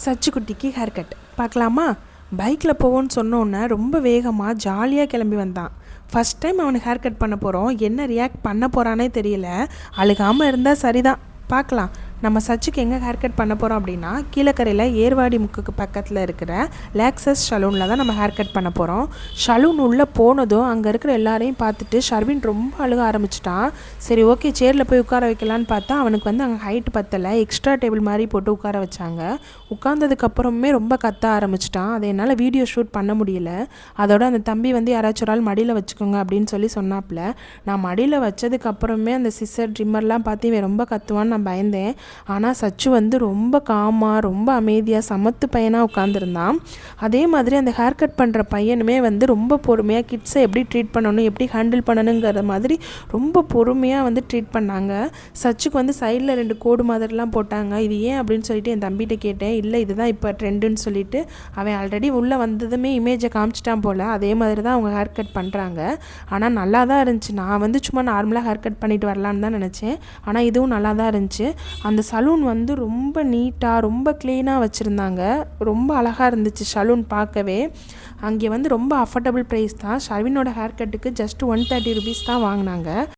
சச்சுக்குட்டிக்கு hair cut பார்க்கலாமா? பைக்கில் போவோன்னு சொன்னோன்னே ரொம்ப வேகமாக ஜாலியாக கிளம்பி வந்தான். ஃபஸ்ட் டைம் அவனுக்கு ஹேர் கட் பண்ண போகிறோம். என்ன ரியாக்ட் பண்ண போகிறானே தெரியல. அழுகாமல் இருந்தால் சரிதான். பார்க்கலாம். நம்ம சச்சுக்கு எங்கே ஹேர் கட் பண்ண போகிறோம் அப்படின்னா, கீழக்கரையில் ஏர்வாடி முக்குக்கு பக்கத்தில் இருக்கிற லேக்ஸஸ் சலூனில் தான் நம்ம ஹேர் கட் பண்ண போகிறோம். சலூன் உள்ளே போனதும் அங்கே இருக்கிற எல்லாரையும் பார்த்துட்டு ஷர்வின் ரொம்ப அழுக ஆரம்பிச்சிட்டான். சரி, ஓகே, சேரில் போய் உட்கார வைக்கலான்னு பார்த்தா அவனுக்கு அங்கே ஹைட் பத்தலை. எக்ஸ்ட்ரா டேபிள் மாதிரி போட்டு உட்கார வச்சாங்க. உட்கார்ந்ததுக்கப்புறமே ரொம்ப கத்த ஆரம்பிச்சிட்டான். அதை என்னால் வீடியோ ஷூட் பண்ண முடியல. அதோட அந்த தம்பி யாராச்சும் ஒரு ஆள் மடியில் வச்சுக்கோங்க அப்படின்னு சொன்னாப்புல. நான் மடியில் வச்சதுக்கப்புறமே அந்த சிசர் ட்ரிம்மர்லாம் பார்த்து இவன் ரொம்ப கத்துவான்னு நான் பயந்தேன். ஆனால் சச்சு ரொம்ப காமாக ரொம்ப அமைதியாக சமத்து பையனாக உட்காந்துருந்தான். அதே மாதிரி அந்த ஹேர் கட் பண்ணுற பையனுமே ரொம்ப பொறுமையாக கிட்ஸை எப்படி ட்ரீட் பண்ணணும், எப்படி ஹேண்டில் பண்ணணுங்கிற மாதிரி ரொம்ப பொறுமையாக ட்ரீட் பண்ணாங்க. சச்சுக்கு சைடில் 2 கோடு மாதிரிலாம் போட்டாங்க. இது ஏன் அப்படின்னு சொல்லிட்டு என் தம்பிகிட்ட கேட்டேன். இல்லை, இதுதான் இப்போ ட்ரெண்டுன்னு சொல்லிட்டு அவன் ஆல்ரெடி உள்ளே வந்ததுமே இமேஜை காமிச்சிட்டான் போல். அதே மாதிரி தான் அவங்க ஹேர் கட் பண்ணுறாங்க. ஆனால் நல்லா தான் இருந்துச்சு. நான் சும்மா நார்மலாக ஹேர் கட் பண்ணிட்டு வரலான்னு தான் நினச்சேன். ஆனால் இதுவும் நல்லா தான் இருந்துச்சு. அந்த சலூன் ரொம்ப நீட்டாக ரொம்ப க்ளீனாக வச்சுருந்தாங்க. ரொம்ப அழகாக இருந்துச்சு சலூன் பார்க்கவே. அங்கே ரொம்ப அஃபோர்டபுள் ப்ரைஸ் தான். ஷர்வினோட ஹேர் கட்டுக்கு ஜஸ்ட் 130 rupees தான் வாங்கினாங்க.